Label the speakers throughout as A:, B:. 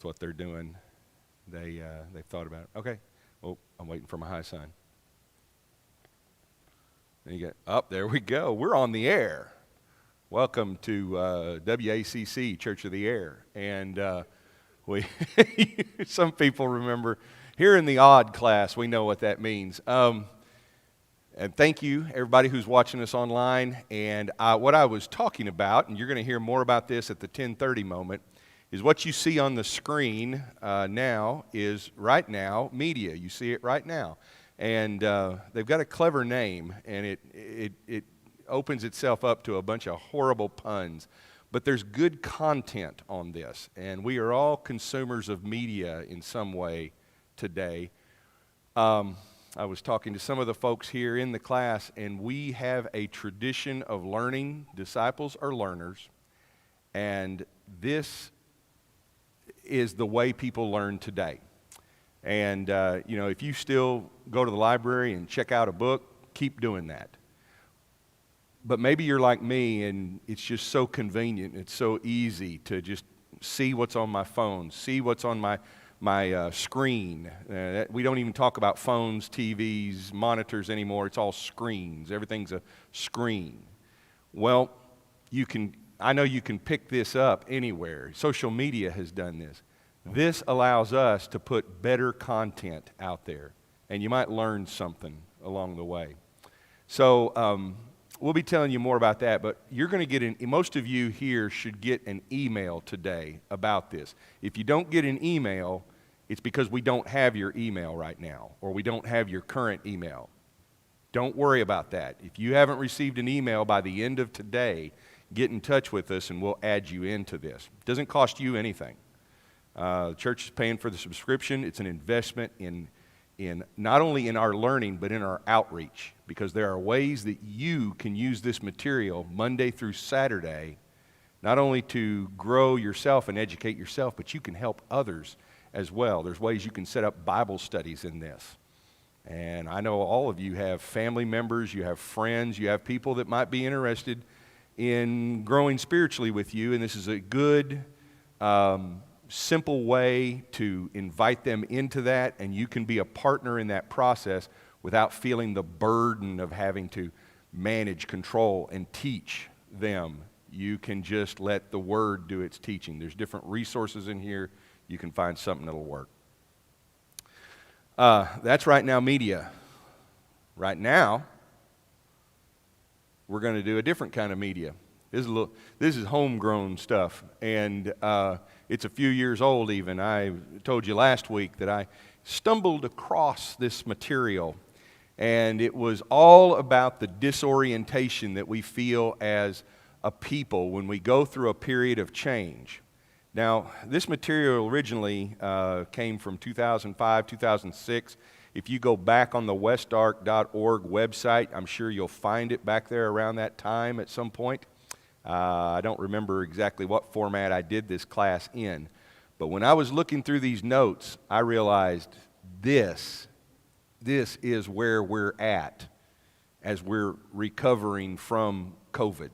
A: what they're doing. They've thought about it. Okay. Oh, I'm waiting for my high sign. And you get up. There we go. We're on the air. Welcome to WACC Church of the Air. And we some people remember here in the odd class. We know what that means. And thank you, everybody who's watching us online. And what I was talking about, and you're going to hear more about this at the 10:30 moment, is what you see on the screen now is Right Now Media. You see it right now. And they've got a clever name, and it opens itself up to a bunch of horrible puns. But there's good content on this, and we are all consumers of media in some way today. I was talking to some of the folks here in the class, and we have a tradition of learning. Disciples are learners, and this is the way people learn today. And, if you still go to the library and check out a book, keep doing that. But maybe you're like me, and it's just so convenient. It's so easy to just see what's on my phone, see what's on my screen. We don't even talk about phones, TVs, monitors anymore. It's all screens. Everything's a screen. Well, I know you can pick this up anywhere. Social media has done this. This allows us to put better content out there, and you might learn something along the way. So we'll be telling you more about that, but you're going to get most of you here should get an email today about this. If you don't get an email, it's because we don't have your email right now, or we don't have your current email. Don't worry about that. If you haven't received an email by the end of today, get in touch with us and we'll add you into this. It doesn't cost you anything. The church is paying for the subscription. It's an investment in not only in our learning, but in our outreach, because there are ways that you can use this material Monday through Saturday, not only to grow yourself and educate yourself, but you can help others as well. There's ways you can set up Bible studies in this. And I know all of you have family members, you have friends, you have people that might be interested in growing spiritually with you, and this is a good, simple way to invite them into that, and you can be a partner in that process without feeling the burden of having to manage, control, and teach them. You can just let the Word do its teaching. There's different resources in here. You can find something that'll work. That's Right Now Media. Right now, we're going to do a different kind of media. This is homegrown stuff, and it's a few years old even. I told you last week that I stumbled across this material, and it was all about the disorientation that we feel as a people when we go through a period of change. Now, this material originally came from 2005, 2006. If you go back on the westark.org website, I'm sure you'll find it back there around that time at some point. I don't remember exactly what format I did this class in, but when I was looking through these notes, I realized this is where we're at as we're recovering from COVID.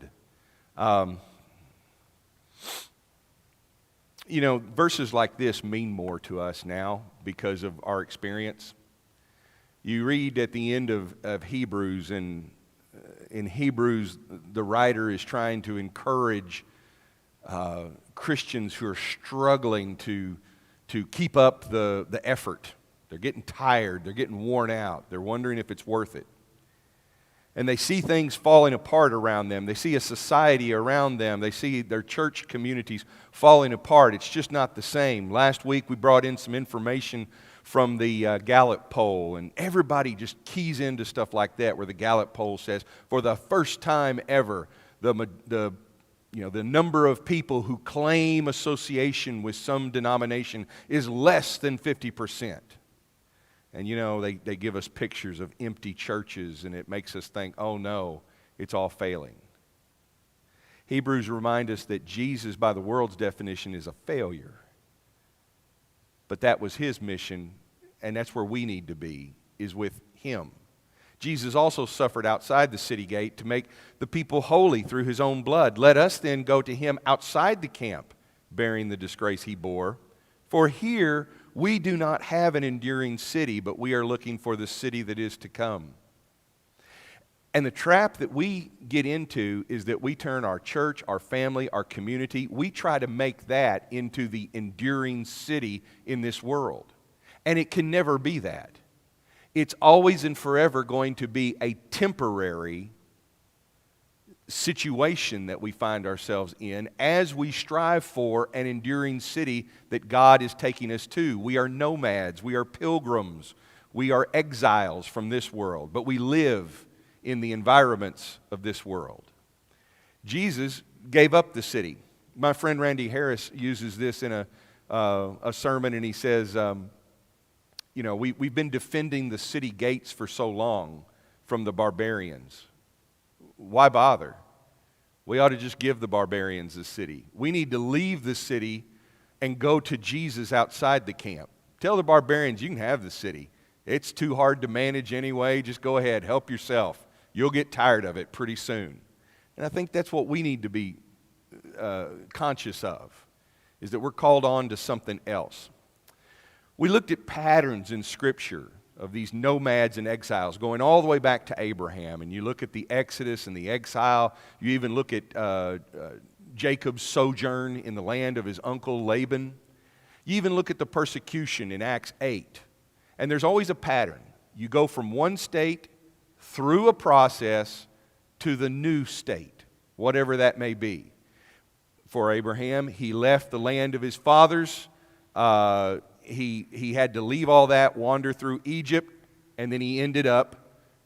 A: Verses like this mean more to us now because of our experience. You read at the end of Hebrews, and in Hebrews, the writer is trying to encourage Christians who are struggling to keep up the effort. They're getting tired. They're getting worn out. They're wondering if it's worth it. And they see things falling apart around them. They see a society around them. They see their church communities falling apart. It's just not the same. Last week we brought in some information from the Gallup poll, and everybody just keys into stuff like that, where the Gallup poll says, for the first time ever, the number of people who claim association with some denomination is less than 50%. And they give us pictures of empty churches, and it makes us think, oh no, it's all failing. Hebrews remind us that Jesus, by the world's definition, is a failure. But that was his mission, and that's where we need to be, is with him. Jesus also suffered outside the city gate to make the people holy through his own blood. Let us then go to him outside the camp, bearing the disgrace he bore, For here we do not have an enduring city, but we are looking for the city that is to come. And the trap that we get into is that we turn our church, our family, our community, we try to make that into the enduring city in this world. And it can never be that. It's always and forever going to be a temporary situation that we find ourselves in as we strive for an enduring city that God is taking us to. We are nomads, we are pilgrims, we are exiles from this world, but we live in the environments of this world. Jesus gave up the city. My friend Randy Harris uses this in a sermon, and he says, we've been defending the city gates for so long from the barbarians. Why bother? We ought to just give the barbarians the city. We need to leave the city and go to Jesus outside the camp. Tell the barbarians, you can have the city. It's too hard to manage anyway. Just go ahead, help yourself. You'll get tired of it pretty soon. And I think that's what we need to be conscious of, is that we're called on to something else. We looked at patterns in Scripture of these nomads and exiles going all the way back to Abraham. And you look at the Exodus and the exile. You even look at Jacob's sojourn in the land of his uncle Laban. You even look at the persecution in Acts 8. And there's always a pattern. You go from one state through a process to the new state, whatever that may be. For Abraham, he left the land of his fathers. He had to leave all that, wander through Egypt, and then he ended up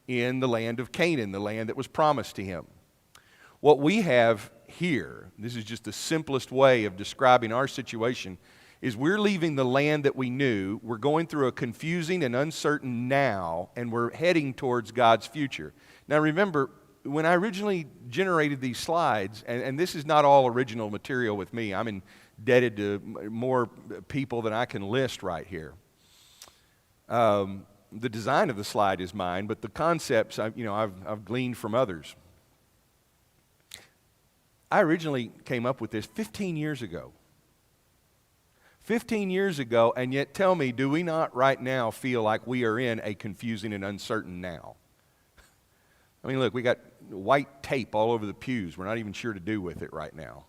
A: in the land of Canaan, the land that was promised to him. What we have here, this is just the simplest way of describing our situation, is we're leaving the land that we knew, we're going through a confusing and uncertain now, and we're heading towards God's future. Now remember, when I originally generated these slides, and this is not all original material with me, I'm indebted to more people than I can list right here. The design of the slide is mine, but the concepts I've gleaned from others. I originally came up with this 15 years ago. 15 years ago, and yet tell me, do we not right now feel like we are in a confusing and uncertain now? I mean, look, we got white tape all over the pews. We're not even sure to do with it right now.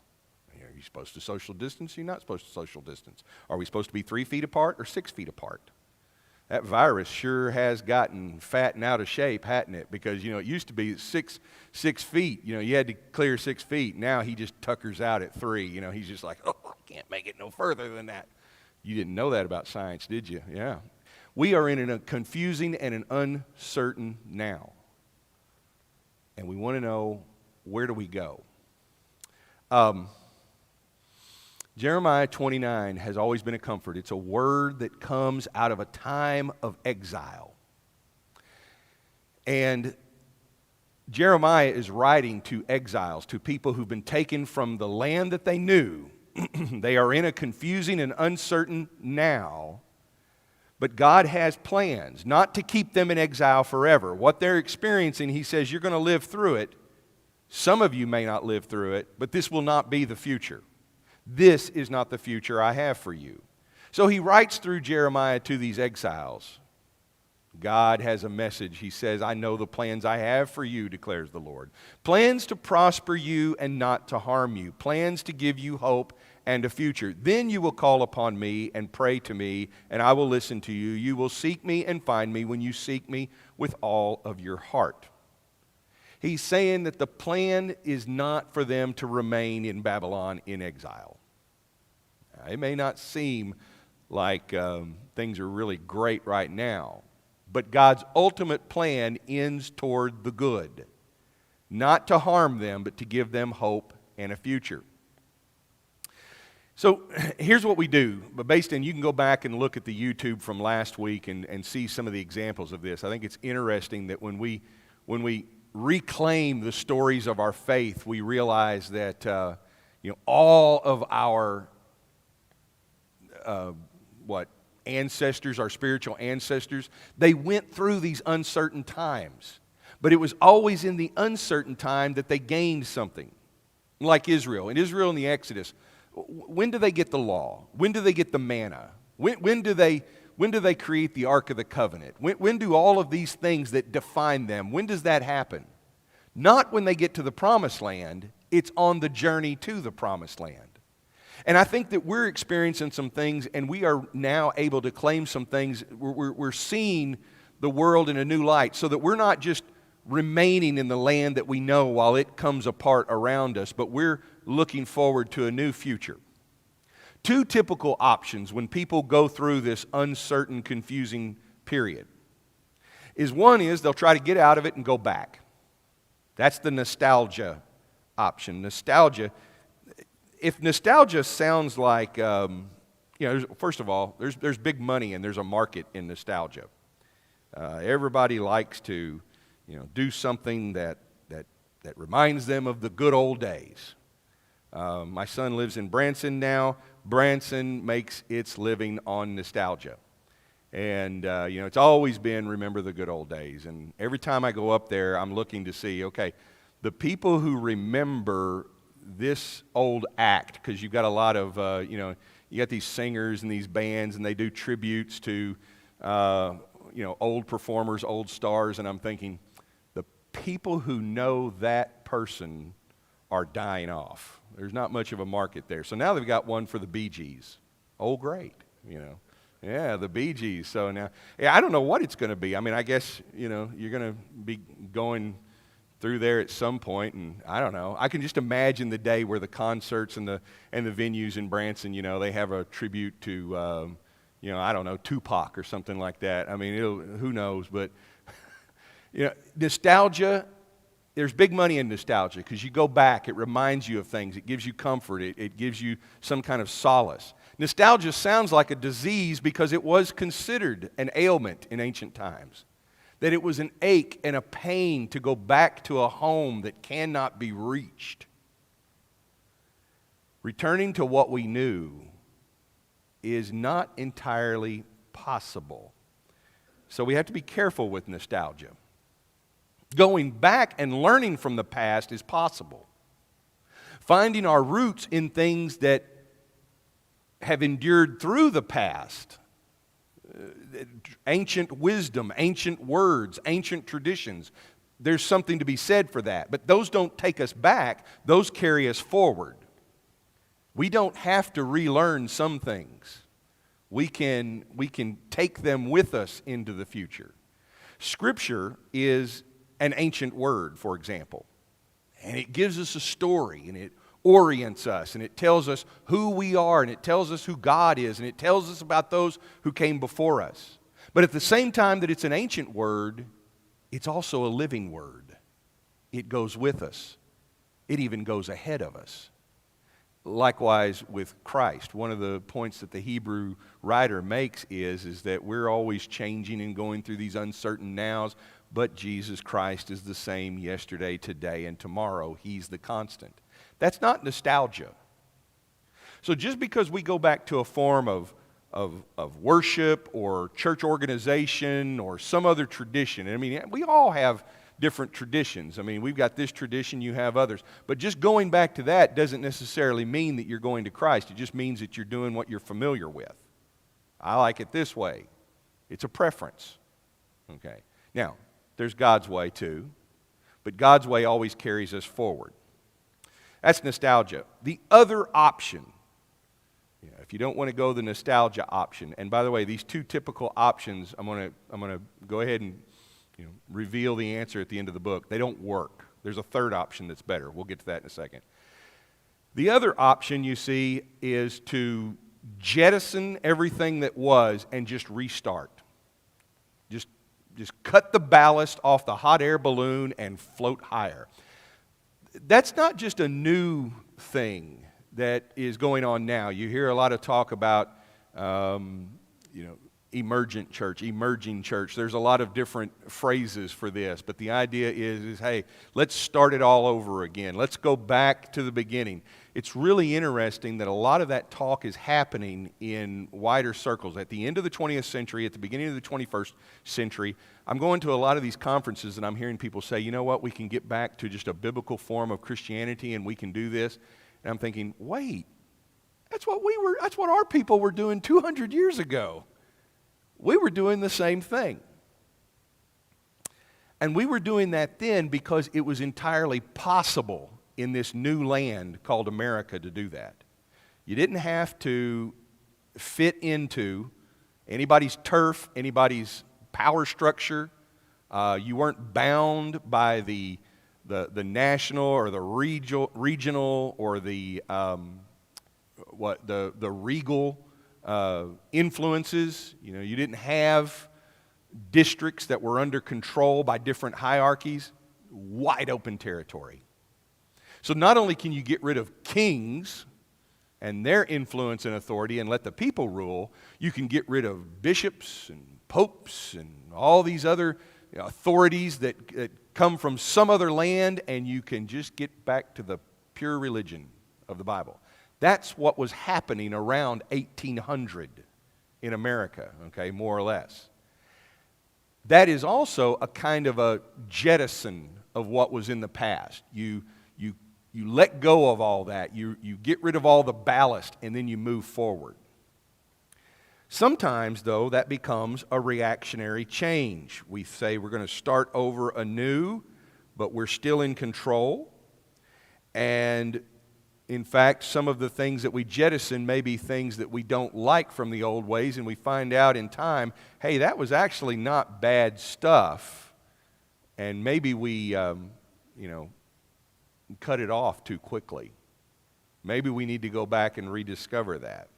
A: Are you supposed to social distance? You're not supposed to social distance. Are we supposed to be 3 feet apart or 6 feet apart? That virus sure has gotten fat and out of shape, hasn't it? Because, it used to be six feet. You had to clear 6 feet. Now he just tuckers out at 3. He's just like, oh, I can't make it no further than that. You didn't know that about science, did you? Yeah. We are in a confusing and an uncertain now. And we want to know, where do we go? Jeremiah 29 has always been a comfort. It's a word that comes out of a time of exile. And Jeremiah is writing to exiles, to people who've been taken from the land that they knew. They are in a confusing and uncertain now. But God has plans, not to keep them in exile forever. What they're experiencing, he says, you're going to live through it. Some of you may not live through it, but this will not be the future. This is not the future I have for you. So he writes through Jeremiah to these exiles. God has a message. He says, I know the plans I have for you, declares the Lord. Plans to prosper you and not to harm you. Plans to give you hope and a future. Then you will call upon me and pray to me, and I will listen to you. You will seek me and find me when you seek me with all of your heart. He's saying that the plan is not for them to remain in Babylon in exile. Now, it may not seem like things are really great right now, but God's ultimate plan ends toward the good. Not to harm them, but to give them hope and a future. So here's what we do. But based on, you can go back and look at the YouTube from last week and see some of the examples of this. I think it's interesting that when we reclaim the stories of our faith, we realize that all of our ancestors, our spiritual ancestors, they went through these uncertain times. But it was always in the uncertain time that they gained something. Like Israel. In Israel in the Exodus, When do they get the law? When do they get the manna? When do they create the Ark of the Covenant? When do all of these things that define them, when does that happen? Not when they get to the Promised Land. It's on the journey to the Promised Land. And I think that we're experiencing some things, and we are now able to claim some things. We're seeing the world in a new light, so that we're not just remaining in the land that we know while it comes apart around us, but we're looking forward to a new future. Two typical options when people go through this uncertain, confusing period is they'll try to get out of it and go back. That's the nostalgia option. Nostalgia. If nostalgia sounds like, first of all, there's big money and there's a market in nostalgia. Everybody likes to, do something that reminds them of the good old days. My son lives in Branson now. Branson makes its living on nostalgia. And, it's always been remember the good old days. And every time I go up there, I'm looking to see, okay, the people who remember this old act, because you've got a lot of, you got these singers and these bands, and they do tributes to, old performers, old stars, and I'm thinking, the people who know that person are dying off. There's not much of a market there. So now they've got one for the Bee Gees. Oh, great, Yeah, the Bee Gees. So now, I don't know what it's going to be. I mean, I guess, you're going to be going through there at some point, and I don't know. I can just imagine the day where the concerts and the venues in Branson, they have a tribute to, I don't know, Tupac or something like that. I mean, who knows? But, nostalgia, there's big money in nostalgia because you go back, it reminds you of things, it gives you comfort, it gives you some kind of solace. Nostalgia sounds like a disease because it was considered an ailment in ancient times. That it was an ache and a pain to go back to a home that cannot be reached. Returning to what we knew is not entirely possible. So we have to be careful with nostalgia. Going back and learning from the past is possible. Finding our roots in things that have endured through the past, ancient wisdom, ancient words, ancient traditions, there's something to be said for that. But those don't take us back, those carry us forward. We don't have to relearn some things. We can take them with us into the future. Scripture is an ancient word, for example. And it gives us a story, and it orients us, and it tells us who we are, and it tells us who God is, and it tells us about those who came before us. But at the same time that it's an ancient word, it's also a living word. It goes with us. It even goes ahead of us. Likewise with Christ. One of the points that the Hebrew writer makes is that we're always changing and going through these uncertain nows, but Jesus Christ is the same yesterday, today, and tomorrow. He's the constant. That's not nostalgia. So just because we go back to a form of worship or church organization or some other tradition, I mean, we all have different traditions. I mean, we've got this tradition, you have others. But just going back to that doesn't necessarily mean that you're going to Christ. It just means that you're doing what you're familiar with. I like it this way. It's a preference. Okay. Now, there's God's way too, but God's way always carries us forward. That's nostalgia. The other option, if you don't want to go the nostalgia option, and by the way, these two typical options, I'm going to go ahead and reveal the answer at the end of the book. They don't work. There's a third option that's better. We'll get to that in a second. The other option you see is to jettison everything that was and just restart. Just cut the ballast off the hot air balloon and float higher. That's not just a new thing that is going on now. You hear a lot of talk about, emergent church, emerging church. There's a lot of different phrases for this, but the idea is hey, let's start it all over again. Let's go back to the beginning. It's really interesting that a lot of that talk is happening in wider circles. At the end of the 20th century, at the beginning of the 21st century, I'm going to a lot of these conferences and I'm hearing people say, you know what, we can get back to just a biblical form of Christianity and we can do this. And I'm thinking, wait, That's what our people were doing 200 years ago. We were doing the same thing. And we were doing that then because it was entirely possible in this new land called America to do that. You didn't have to fit into anybody's turf, anybody's power structure. You weren't bound by the national or the regional or the regal influences. You know, you didn't have districts that were under control by different hierarchies. Wide open territory. So not only can you get rid of kings and their influence and authority and let the people rule, you can get rid of bishops and popes and all these other authorities that come from some other land, and you can just get back to the pure religion of the Bible. That's what was happening around 1800 in America, okay, more or less. That is also a kind of a jettison of what was in the past. You let go of all that. You get rid of all the ballast, and then you move forward. Sometimes, though, that becomes a reactionary change. We say we're going to start over anew, but we're still in control. And, in fact, some of the things that we jettison may be things that we don't like from the old ways, and we find out in time, hey, that was actually not bad stuff, and maybe we, cut it off too quickly. Maybe we need to go back and rediscover that.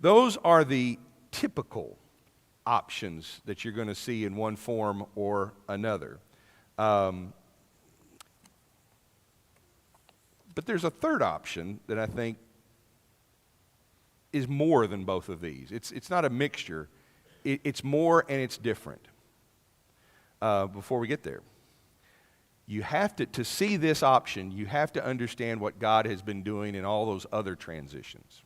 A: Those are the typical options that you're going to see in one form or another. But there's a third option that I think is more than both of these. It's not a mixture. It's more and it's different. Before we get there, you have to see this option, you have to understand what God has been doing in all those other transitions.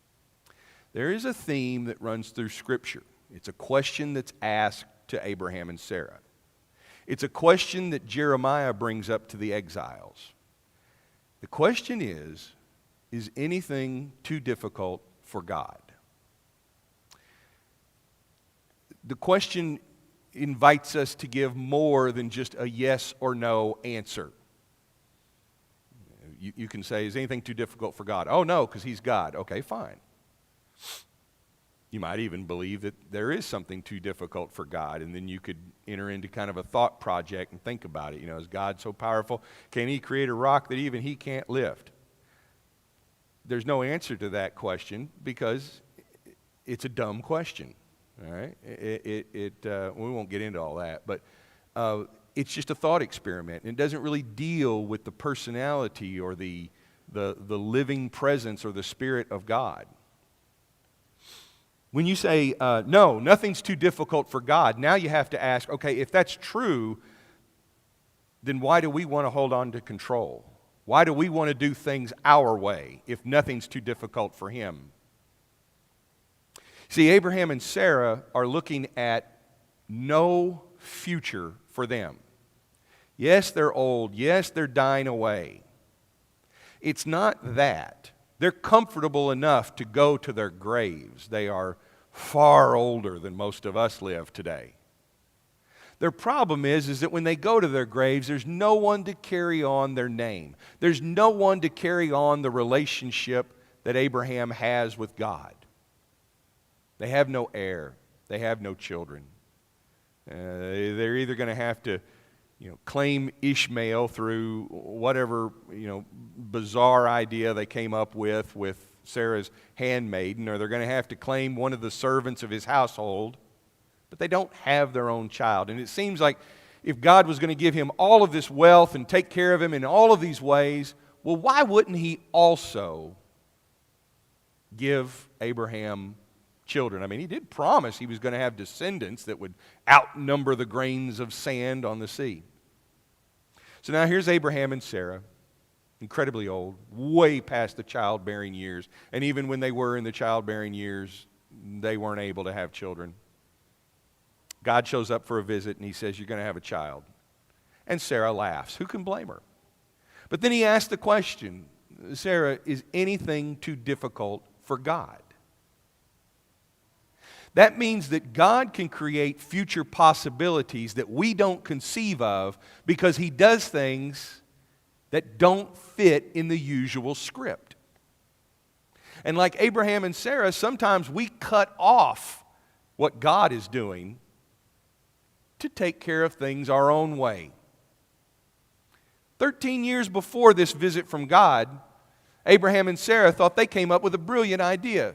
A: There is a theme that runs through Scripture. It's a question that's asked to Abraham and Sarah. It's a question that Jeremiah brings up to the exiles. The question is anything too difficult for God? The question invites us to give more than just a yes or no answer. You can say, is anything too difficult for God? Oh, no, because He's God. Okay, fine. You might even believe that there is something too difficult for God, and then you could enter into kind of a thought project and think about it. You know, is God so powerful? Can He create a rock that even He can't lift? There's no answer to that question because it's a dumb question. All right, we won't get into all that, but it's just a thought experiment. And it doesn't really deal with the personality or the living presence or the Spirit of God. When you say, no, nothing's too difficult for God, now you have to ask, okay, if that's true, then why do we want to hold on to control? Why do we want to do things our way if nothing's too difficult for Him? See, Abraham and Sarah are looking at no future for them. Yes, they're old. Yes, they're dying away. It's not that. They're comfortable enough to go to their graves. They are far older than most of us live today. Their problem is that when they go to their graves, there's no one to carry on their name. There's no one to carry on the relationship that Abraham has with God. They have no heir. They have no children. They're either going to have to, claim Ishmael through whatever, bizarre idea they came up with Sarah's handmaiden, or they're going to have to claim one of the servants of his household, but they don't have their own child. And it seems like if God was going to give him all of this wealth and take care of him in all of these ways, well, why wouldn't He also give Abraham children? I mean, He did promise He was going to have descendants that would outnumber the grains of sand on the sea. So now here's Abraham and Sarah, incredibly old, way past the childbearing years. And even when they were in the childbearing years, they weren't able to have children. God shows up for a visit and He says, you're going to have a child. And Sarah laughs. Who can blame her? But then He asks the question, Sarah, is anything too difficult for God. That means that God can create future possibilities that we don't conceive of because He does things that don't fit in the usual script. And like Abraham and Sarah, sometimes we cut off what God is doing to take care of things our own way. 13 years before this visit from God, Abraham and Sarah thought they came up with a brilliant idea.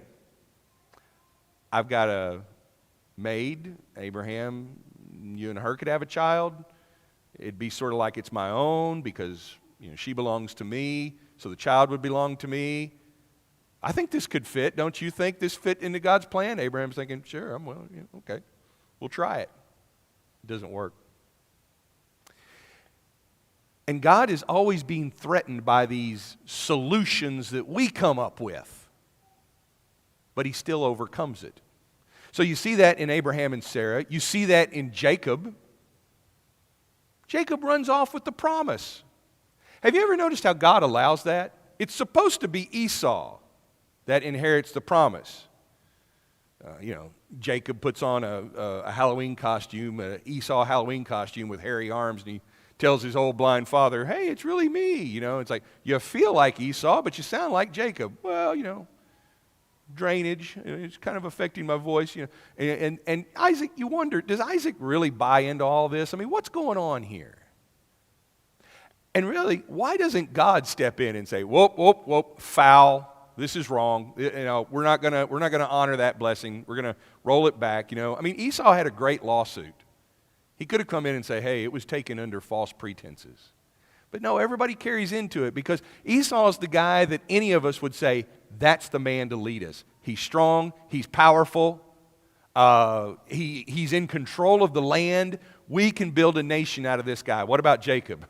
A: I've got a maid, Abraham, you and her could have a child. It'd be sort of like it's my own because she belongs to me, so the child would belong to me. I think this could fit. Don't you think this fit into God's plan? Abraham's thinking, sure, I'm willing. Yeah, okay, we'll try it. It doesn't work. And God is always being threatened by these solutions that we come up with. But He still overcomes it. So you see that in Abraham and Sarah. You see that in Jacob. Jacob runs off with the promise. Have you ever noticed how God allows that? It's supposed to be Esau that inherits the promise. Jacob puts on a Halloween costume, an Esau Halloween costume with hairy arms, and he tells his old blind father, hey, it's really me. It's like, you feel like Esau, but you sound like Jacob. Well, drainage, it's kind of affecting my voice. And Isaac, you wonder, does Isaac really buy into all this? I mean, what's going on here? And really, why doesn't God step in and say, whoop, whoop, whoop, foul, this is wrong. We're not gonna honor that blessing. We're gonna roll it back. I mean, Esau had a great lawsuit. He could have come in and say, hey, it was taken under false pretenses. But no, everybody carries into it because Esau is the guy that any of us would say, that's the man to lead us. He's strong, he's powerful, he's in control of the land. We can build a nation out of this guy. What about Jacob?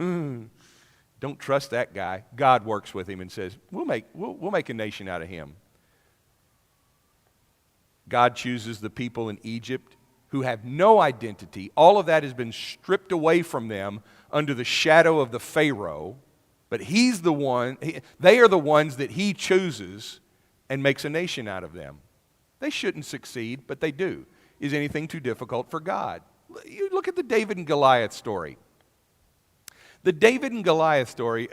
A: Don't trust that guy. God works with him and says, we'll make a nation out of him. God chooses the people in Egypt who have no identity. All of that has been stripped away from them under the shadow of the Pharaoh. But he's the one, they are the ones that he chooses and makes a nation out of them. They shouldn't succeed, but they do. Is anything too difficult for God? You look at the David and Goliath story. The David and Goliath story,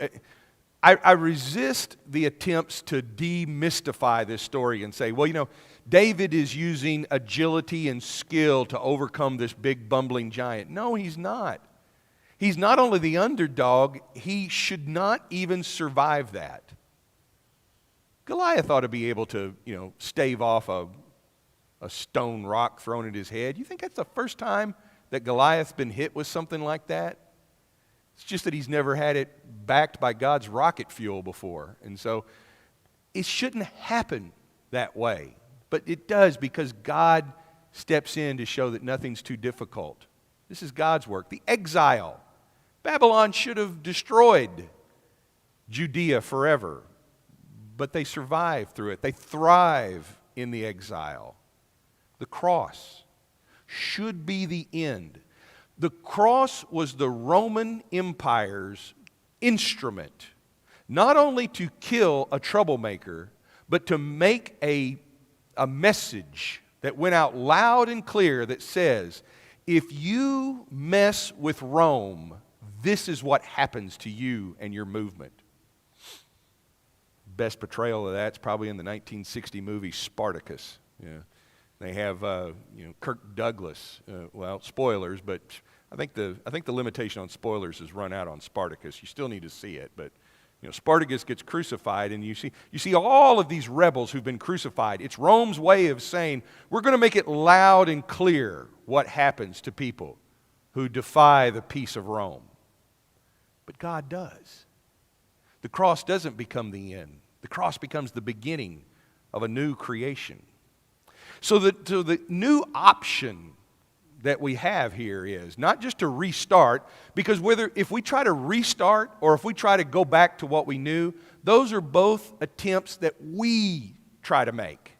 A: I resist the attempts to demystify this story and say, well, David is using agility and skill to overcome this big bumbling giant. No, he's not. He's not only the underdog, he should not even survive that. Goliath ought to be able to, stave off a stone rock thrown at his head. You think that's the first time that Goliath's been hit with something like that? It's just that he's never had it backed by God's rocket fuel before. And so it shouldn't happen that way. But it does because God steps in to show that nothing's too difficult. This is God's work. The exile. Babylon should have destroyed Judea forever. But they survive through it. They thrive in the exile. The cross should be the end. The cross was the Roman Empire's instrument, not only to kill a troublemaker, but to make a message that went out loud and clear that says, if you mess with Rome, this is what happens to you and your movement. Best portrayal of that's probably in the 1960 movie Spartacus. They have Kirk Douglas. Spoilers, but I think the limitation on spoilers has run out on Spartacus. You still need to see it, but Spartacus gets crucified, and you see all of these rebels who've been crucified. It's Rome's way of saying, we're going to make it loud and clear what happens to people who defy the peace of Rome. But God does. The cross doesn't become the end. The cross becomes the beginning of a new creation. So the new option that we have here is not just to restart, because if we try to restart or if we try to go back to what we knew, those are both attempts that we try to make.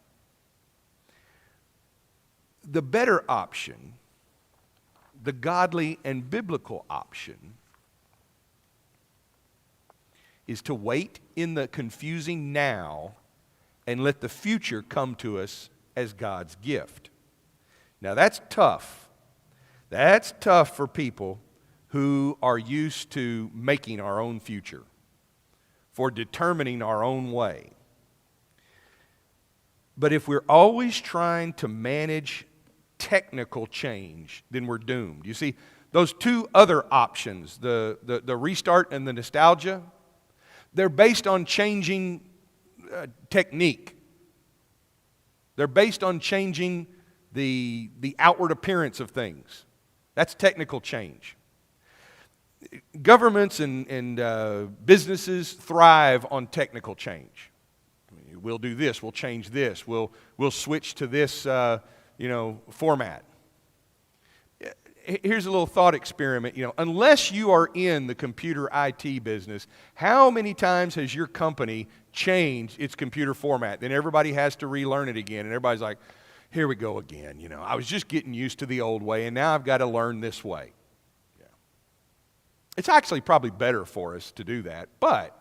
A: The better option, the godly and biblical option, is to wait in the confusing now and let the future come to us as God's gift. Now that's tough. That's tough for people who are used to making our own future, for determining our own way. But if we're always trying to manage technical change, then we're doomed. You see, those two other options, the restart and the nostalgia, they're based on changing technique. They're based on changing the outward appearance of things. That's technical change. Governments and businesses thrive on technical change. We'll do this. We'll change this. We'll switch to this format. Here's a little thought experiment. Unless you are in the computer IT business, how many times has your company changed its computer format? Then everybody has to relearn it again, and everybody's like, "Here we go again." I was just getting used to the old way, and now I've got to learn this way. It's actually probably better for us to do that, but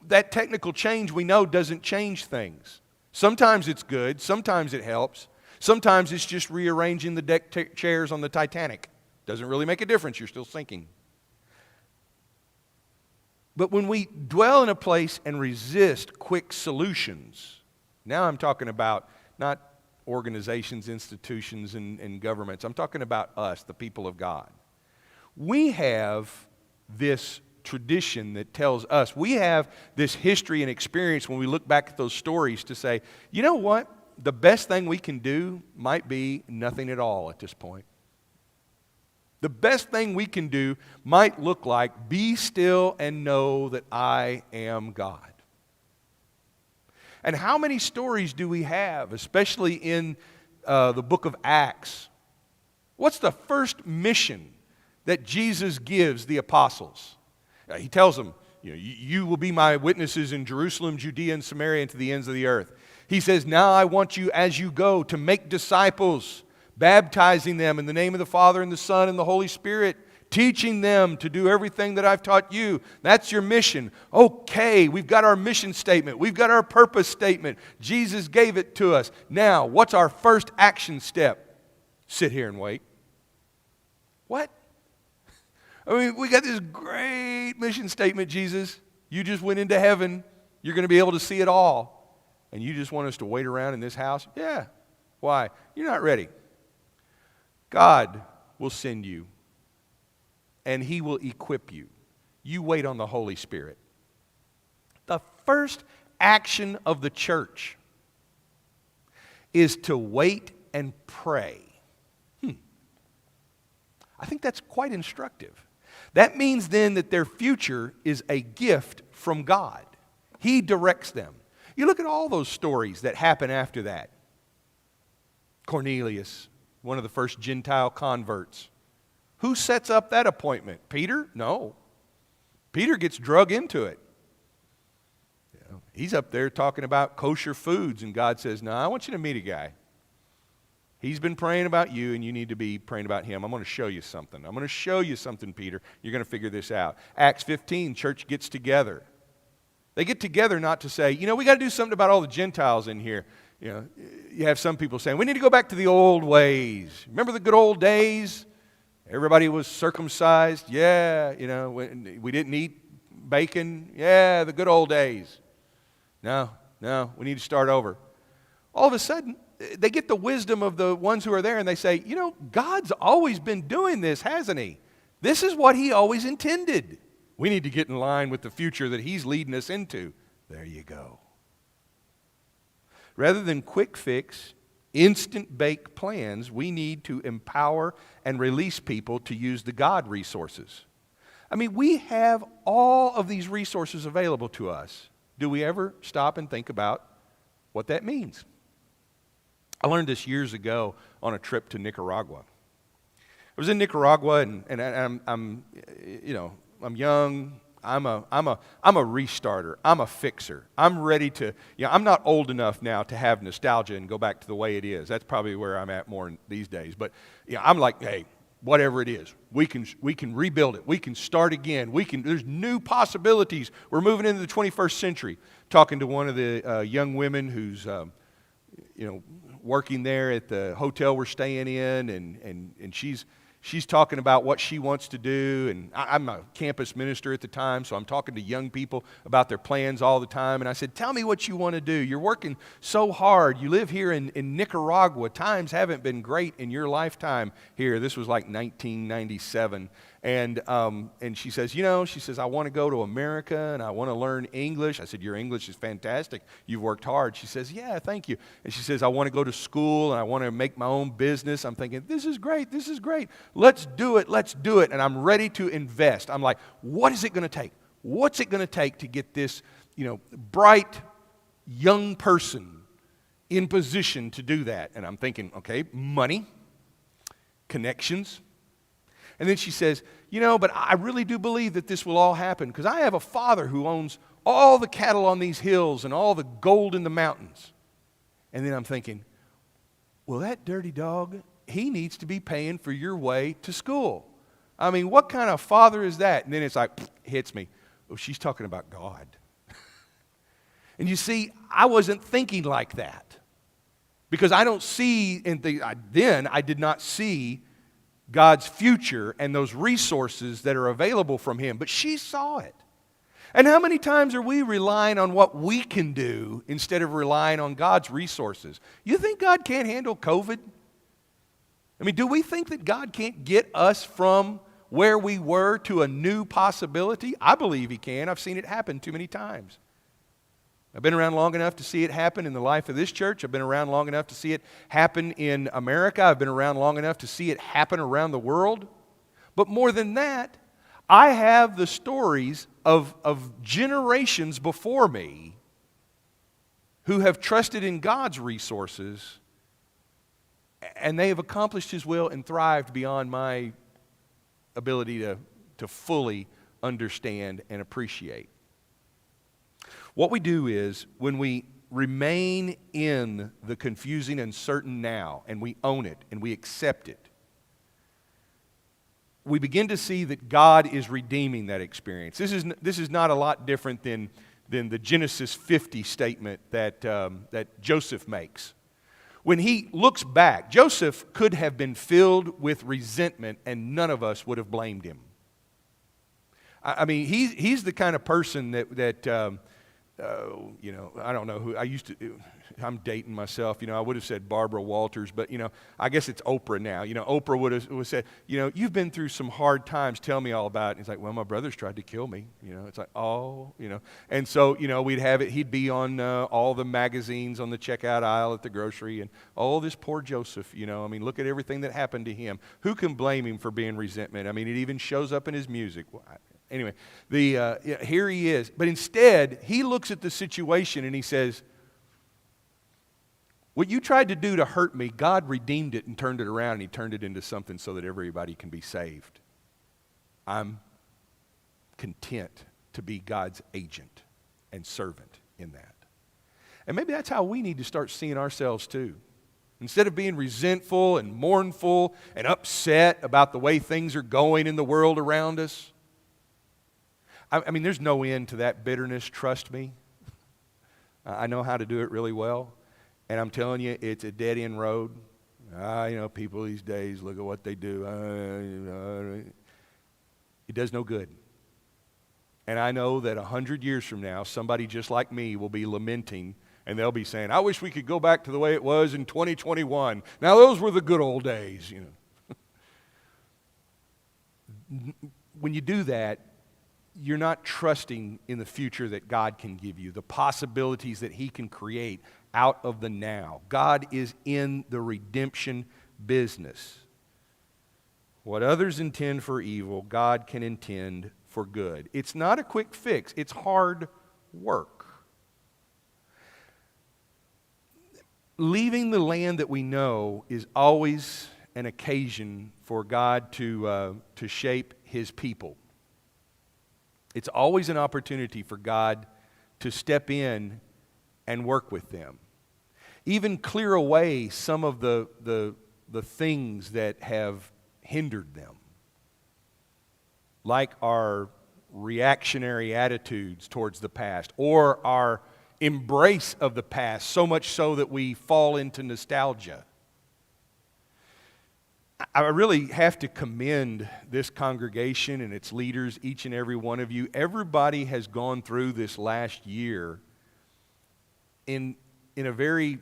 A: that technical change we know doesn't change things. Sometimes it's good, sometimes it helps, sometimes it's just rearranging the deck chairs on the Titanic. Doesn't really make a difference, you're still sinking. But when we dwell in a place and resist quick solutions, now I'm talking about not organizations, institutions, and governments, I'm talking about us, the people of God. We have this tradition that tells us, we have this history and experience when we look back at those stories to say, you know what? The best thing we can do might be nothing at all at this point. The best thing we can do might look like, be still and know that I am God. And how many stories do we have, especially in the book of Acts? What's the first mission that Jesus gives the apostles? He tells them, you will be my witnesses in Jerusalem, Judea, and Samaria, and to the ends of the earth. He says, now I want you as you go to make disciples, baptizing them in the name of the Father and the Son and the Holy Spirit, teaching them to do everything that I've taught you. That's your mission. Okay, we've got our mission statement. We've got our purpose statement. Jesus gave it to us. Now, what's our first action step? Sit here and wait. What? We got this great mission statement, Jesus. You just went into heaven. You're going to be able to see it all. And you just want us to wait around in this house? Yeah. Why? You're not ready. God will send you, and He will equip you. You wait on the Holy Spirit. The first action of the church is to wait and pray. I think that's quite instructive. That means then that their future is a gift from God. He directs them. You look at all those stories that happen after that. Cornelius, one of the first Gentile converts. Who sets up that appointment? Peter? No. Peter gets drug into it. He's up there talking about kosher foods, and God says, no, I want you to meet a guy. He's been praying about you, and you need to be praying about him. I'm going to show you something. I'm going to show you something, Peter. You're going to figure this out. Acts 15, church gets together. They get together not to say, we got to do something about all the Gentiles in here. You have some people saying, we need to go back to the old ways. Remember the good old days? Everybody was circumcised. Yeah, we didn't eat bacon. Yeah, the good old days. No, we need to start over. All of a sudden, they get the wisdom of the ones who are there, and they say, God's always been doing this, hasn't He? This is what He always intended. We need to get in line with the future that He's leading us into. There you go. Rather than quick fix, instant bake plans, we need to empower and release people to use the God resources. We have all of these resources available to us. Do we ever stop and think about what that means? I learned this years ago on a trip to Nicaragua. I was in Nicaragua, and I'm young. I'm a restarter. I'm a fixer. I'm ready to. I'm not old enough now to have nostalgia and go back to the way it is. That's probably where I'm at more these days. But I'm like, hey, whatever it is. We can rebuild it. We can start again. There's new possibilities. We're moving into the 21st century. Talking to one of the young women who's working there at the hotel we're staying in, and she's talking about what she wants to do, and I'm a campus minister at the time, so I'm talking to young people about their plans all the time, and I said, tell me what you want to do. You're working so hard. You live here in Nicaragua. Times haven't been great in your lifetime here. This was like 1997, and she says, I want to go to America, and I want to learn English. I said, your English is fantastic. You've worked hard. She says, yeah, thank you. And she says, I want to go to school, and I want to make my own business. I'm thinking, this is great. Let's do it. And I'm ready to invest. I'm like, what is it going to take? What's it going to take to get this, bright young person in position to do that? And I'm thinking, okay, money, connections. And then she says, but I really do believe that this will all happen because I have a father who owns all the cattle on these hills and all the gold in the mountains. And then I'm thinking, well, that dirty dog, he needs to be paying for your way to school. I mean, what kind of father is that? And then it's like, hits me. Oh, she's talking about God. And you see, I wasn't thinking like that. Because I don't see, I did not see God's future and those resources that are available from Him. But she saw it. And how many times are we relying on what we can do instead of relying on God's resources? You think God can't handle COVID? I mean, do we think that God can't get us from where we were to a new possibility? I believe He can. I've seen it happen too many times. I've been around long enough to see it happen in the life of this church. I've been around long enough to see it happen in America. I've been around long enough to see it happen around the world. But more than that, I have the stories of generations before me who have trusted in God's resources, and they have accomplished His will and thrived beyond my ability to fully understand and appreciate. What we do is, when we remain in the confusing and uncertain now, and we own it, and we accept it, we begin to see that God is redeeming that experience. This is not a lot different than the Genesis 50 statement that Joseph makes. When he looks back, Joseph could have been filled with resentment, and none of us would have blamed him. I mean, he's the kind of person that I don't know who, I'm dating myself, I would have said Barbara Walters, but, I guess it's Oprah now. Oprah would have said, you've been through some hard times, tell me all about it. And he's like, well, my brothers tried to kill me, it's like, And so, we'd have it, he'd be on all the magazines on the checkout aisle at the grocery, and, this poor Joseph, look at everything that happened to him. Who can blame him for being resentment? I mean, it even shows up in his music. Anyway, here he is. But instead, he looks at the situation and he says, what you tried to do to hurt me, God redeemed it and turned it around, and He turned it into something so that everybody can be saved. I'm content to be God's agent and servant in that. And maybe that's how we need to start seeing ourselves too. Instead of being resentful and mournful and upset about the way things are going in the world around us, I mean, there's no end to that bitterness, trust me. I know how to do it really well. And I'm telling you, it's a dead-end road. People these days, look at what they do. It does no good. And I know that 100 years from now, somebody just like me will be lamenting, and they'll be saying, I wish we could go back to the way it was in 2021. Now, those were the good old days, When you do that, you're not trusting in the future that God can give you, the possibilities that He can create out of the now. God is in the redemption business. What others intend for evil, God can intend for good. It's not a quick fix. It's hard work. Leaving the land that we know is always an occasion for God to shape His people. It's always an opportunity for God to step in and work with them. Even clear away some of the things that have hindered them. Like our reactionary attitudes towards the past, or our embrace of the past, so much so that we fall into nostalgia. I really have to commend this congregation and its leaders, each and every one of you. Everybody has gone through this last year in a very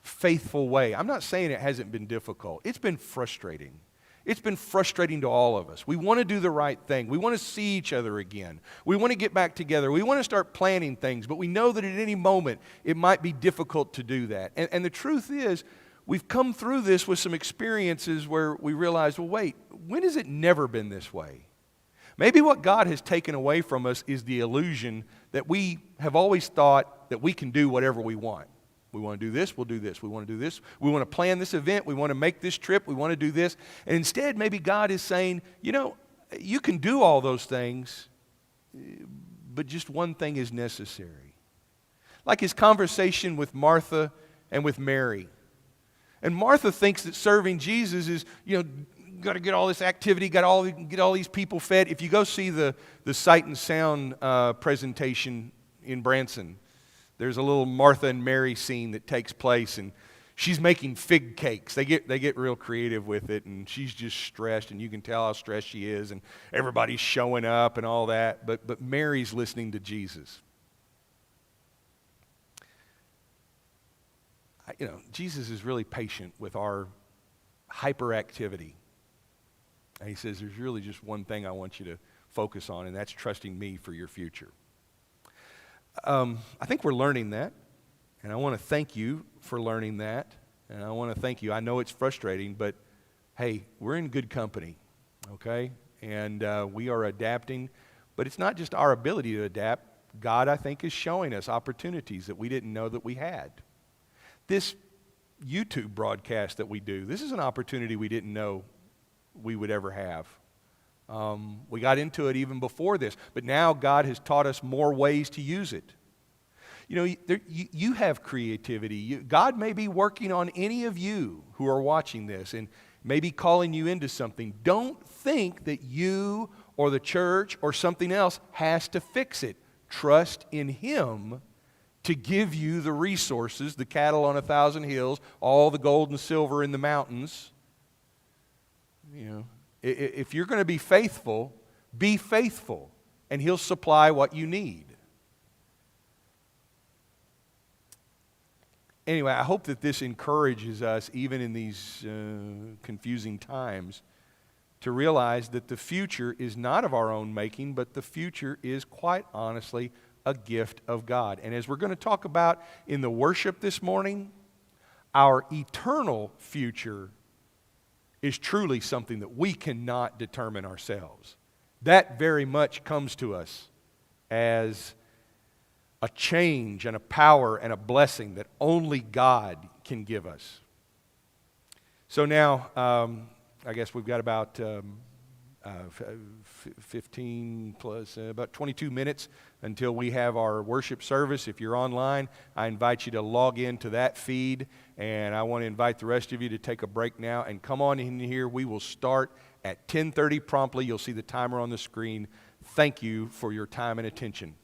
A: faithful way. I'm not saying it hasn't been difficult. It's been frustrating. It's been frustrating to all of us. We want to do the right thing. We want to see each other again. We want to get back together. We want to start planning things, but we know that at any moment it might be difficult to do that. And the truth is, we've come through this with some experiences where we realize, well, wait, when has it never been this way? Maybe what God has taken away from us is the illusion that we have always thought that we can do whatever we want. We want to do this, we'll do this. We want to do this. We want to plan this event. We want to make this trip. We want to do this. And instead, maybe God is saying, you know, you can do all those things, but just one thing is necessary. Like his conversation with Martha and with Mary. And Martha thinks that serving Jesus is, you know, got to get all this activity, get all these people fed. If you go see the Sight and Sound presentation in Branson, there's a little Martha and Mary scene that takes place, and she's making fig cakes. They get real creative with it, and she's just stressed, and you can tell how stressed she is, and everybody's showing up and all that. But Mary's listening to Jesus. You know, Jesus is really patient with our hyperactivity. And he says, there's really just one thing I want you to focus on, and that's trusting me for your future. I think we're learning that, and I want to thank you for learning that, and I want to thank you. I know it's frustrating, but hey, we're in good company, okay? And we are adapting, but it's not just our ability to adapt. God, I think, is showing us opportunities that we didn't know that we had. This YouTube broadcast that we do, this is an opportunity we didn't know we would ever have. We got into it even before this, but now God has taught us more ways to use it. You know, you have creativity. God may be working on any of you who are watching this and maybe calling you into something. Don't think that you or the church or something else has to fix it. Trust in Him to give you the resources, the cattle on 1,000 hills, all the gold and silver in the mountains. You know, if you're going to be faithful, and He'll supply what you need. Anyway, I hope that this encourages us, even in these confusing times, to realize that the future is not of our own making, but the future is quite honestly a gift of God. And as we're going to talk about in the worship this morning, our eternal future is truly something that we cannot determine ourselves. That very much comes to us as a change and a power and a blessing that only God can give us. So now, I guess we've got about 15 plus about 22 minutes until we have our worship service. If you're online, I invite you to log into that feed, and I want to invite the rest of you to take a break now and come on in here. We will start at 10:30 promptly. You'll see the timer on the screen. Thank you for your time and attention.